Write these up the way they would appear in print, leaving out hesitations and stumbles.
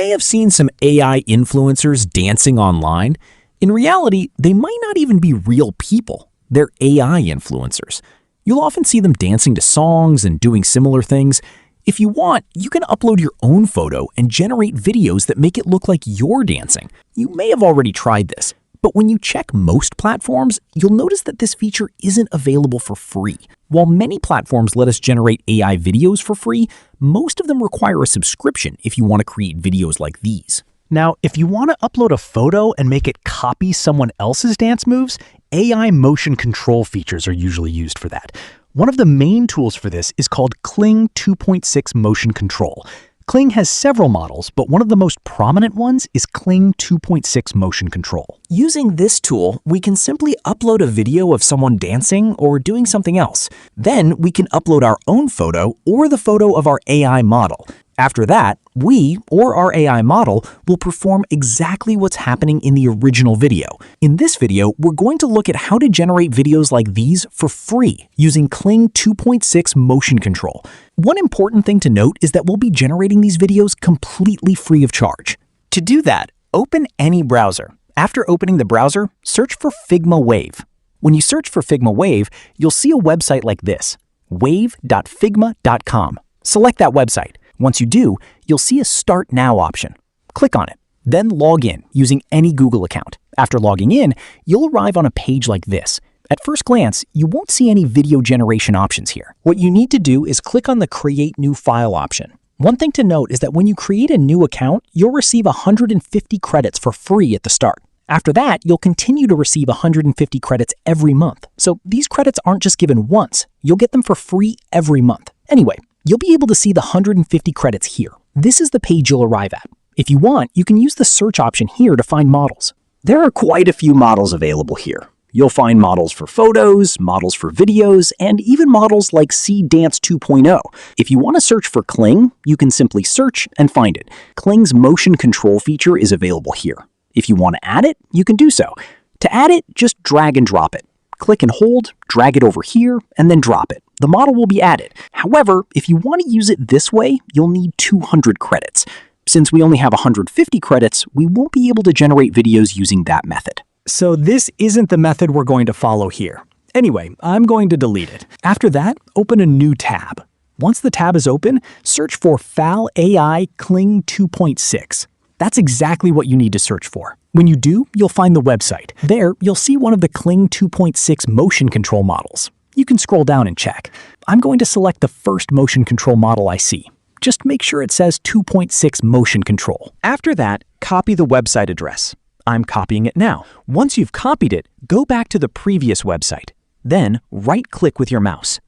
may have seen some AI influencers dancing online. In reality, they might not even be real people. They're AI influencers. You'll often see them dancing to songs and doing similar things. If you want, you can upload your own photo and generate videos that make it look like you're dancing. You may have already tried this, but when you check most platforms, you'll notice that this feature isn't available for free. While many platforms let us generate AI videos for free, most of them require a subscription if you want to create videos like these. Now, if you want to upload a photo and make it copy someone else's dance moves, AI motion control features are usually used for that. One of the main tools for this is called Kling 2.6 Motion Control. Kling has several models, but one of the most prominent ones is Kling 2.6 Motion Control. Using this tool, we can simply upload a video of someone dancing or doing something else. Then we can upload our own photo or the photo of our AI model. After that, we, or our AI model, will perform exactly what's happening in the original video. In this video, we're going to look at how to generate videos like these for free using Kling 2.6 Motion Control. One important thing to note is that we'll be generating these videos completely free of charge. To do that, open any browser. After opening the browser, search for Figma Wave. When you search for Figma Wave, you'll see a website like this, wave.figma.com. Select that website. Once you do, you'll see a Start Now option. Click on it. Then log in using any Google account. After logging in, you'll arrive on a page like this. At first glance, you won't see any video generation options here. What you need to do is click on the Create New File option. One thing to note is that when you create a new account, you'll receive 150 credits for free at the start. After that, you'll continue to receive 150 credits every month. So these credits aren't just given once. You'll get them for free every month. Anyway, you'll be able to see the 150 credits here. This is the page you'll arrive at. If you want, you can use the search option here to find models. There are quite a few models available here. You'll find models for photos, models for videos, and even models like C Dance 2.0. If you want to search for Kling, you can simply search and find it. Kling's motion control feature is available here. If you want to add it, you can do so. To add it, just drag and drop it. Click and hold, drag it over here, and then drop it. The model will be added. However, if you want to use it this way, you'll need 200 credits. Since we only have 150 credits, we won't be able to generate videos using that method. So this isn't the method we're going to follow here. Anyway, I'm going to delete it. After that, open a new tab. Once the tab is open, search for FAL AI Kling 2.6. That's exactly what you need to search for. When you do, you'll find the website. There, you'll see one of the Kling 2.6 motion control models. You can scroll down and check. I'm going to select the first motion control model I see. Just make sure it says 2.6 motion control. After that, copy the website address. I'm copying it now. Once you've copied it, go back to the previous website. Then, right-click with your mouse.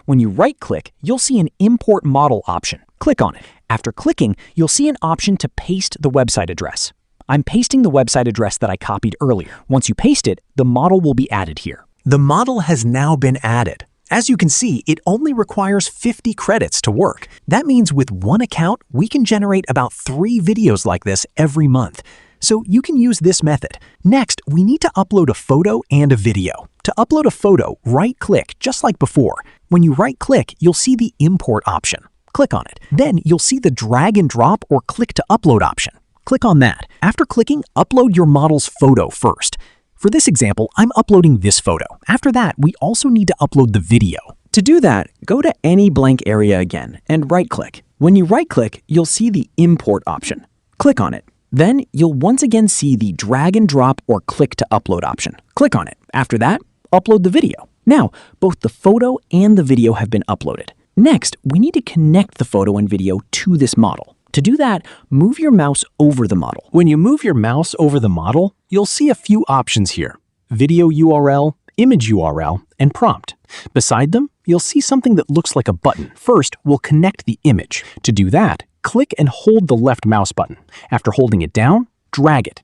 When you right-click, you'll see an Import Model option. Click on it. After clicking, you'll see an option to paste the website address. I'm pasting the website address that I copied earlier. Once you paste it, the model will be added here. The model has now been added. As you can see, it only requires 50 credits to work. That means with one account, we can generate about 3 videos like this every month. So you can use this method. Next, we need to upload a photo and a video. To upload a photo, right-click just like before. When you right-click, you'll see the Import option. Click on it. Then you'll see the Drag and Drop or Click to Upload option. Click on that. After clicking, upload your model's photo first. For this example, I'm uploading this photo. After that, we also need to upload the video. To do that, go to any blank area again and right-click. When you right-click, you'll see the Import option. Click on it. Then you'll once again see the Drag and Drop or Click to Upload option. Click on it. After that, upload the video. Now, both the photo and the video have been uploaded. Next, we need to connect the photo and video to this model. To do that, move your mouse over the model. When you move your mouse over the model, you'll see a few options here: video URL, image URL, and prompt. Beside them, you'll see something that looks like a button. First, we'll connect the image. To do that, click and hold the left mouse button. After holding it down, drag it.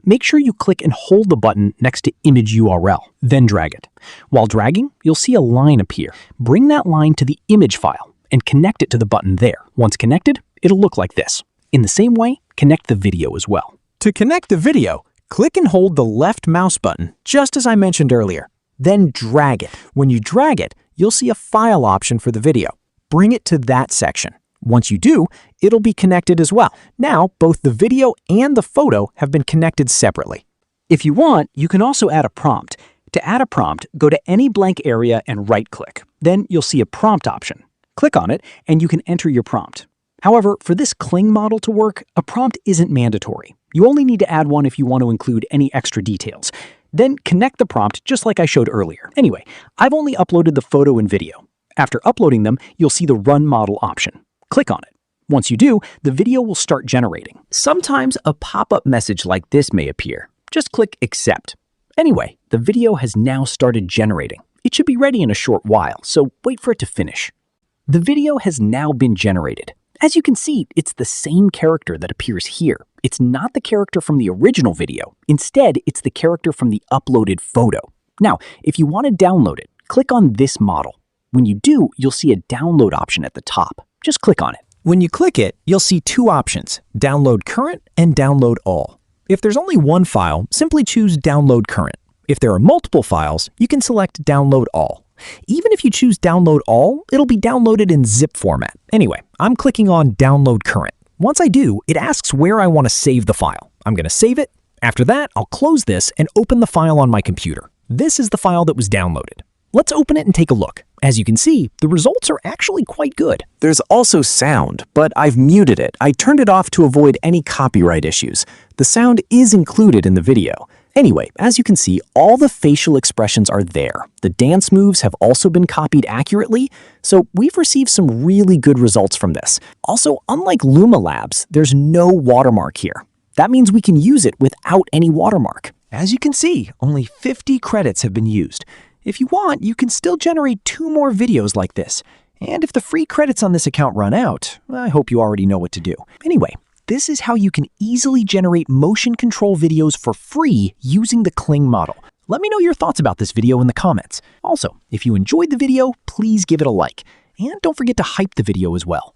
Make sure you click and hold the button next to image URL, then drag it. While dragging, you'll see a line appear. Bring that line to the image file and connect it to the button there. Once connected, it'll look like this. In the same way, connect the video as well. To connect the video, click and hold the left mouse button, just as I mentioned earlier. Then drag it. When you drag it, you'll see a file option for the video. Bring it to that section. Once you do, it'll be connected as well. Now, both the video and the photo have been connected separately. If you want, you can also add a prompt. To add a prompt, go to any blank area and right-click. Then you'll see a prompt option. Click on it, and you can enter your prompt. However, for this Kling model to work, a prompt isn't mandatory. You only need to add one if you want to include any extra details. Then connect the prompt just like I showed earlier. Anyway, I've only uploaded the photo and video. After uploading them, you'll see the Run Model option. Click on it. Once you do, the video will start generating. Sometimes a pop-up message like this may appear. Just click Accept. Anyway, the video has now started generating. It should be ready in a short while, so wait for it to finish. The video has now been generated. As you can see, it's the same character that appears here. It's not the character from the original video. Instead, it's the character from the uploaded photo. Now, if you want to download it, click on this model. When you do, you'll see a download option at the top. Just click on it. When you click it, you'll see two options, Download Current and Download All. If there's only one file, simply choose Download Current. If there are multiple files, you can select Download All. Even if you choose Download All, it'll be downloaded in zip format. Anyway, I'm clicking on Download Current. Once I do, it asks where I want to save the file. I'm going to save it. After that, I'll close this and open the file on my computer. This is the file that was downloaded. Let's open it and take a look. As you can see, the results are actually quite good. There's also sound, but I've muted it. I turned it off to avoid any copyright issues. The sound is included in the video. Anyway, as you can see, all the facial expressions are there. The dance moves have also been copied accurately, so we've received some really good results from this. Also, unlike Luma Labs, there's no watermark here. That means we can use it without any watermark. As you can see, only 50 credits have been used. If you want, you can still generate 2 more videos like this. And if the free credits on this account run out, I hope you already know what to do. Anyway, this is how you can easily generate motion control videos for free using the Kling model. Let me know your thoughts about this video in the comments. Also, if you enjoyed the video, please give it a like. And don't forget to hype the video as well.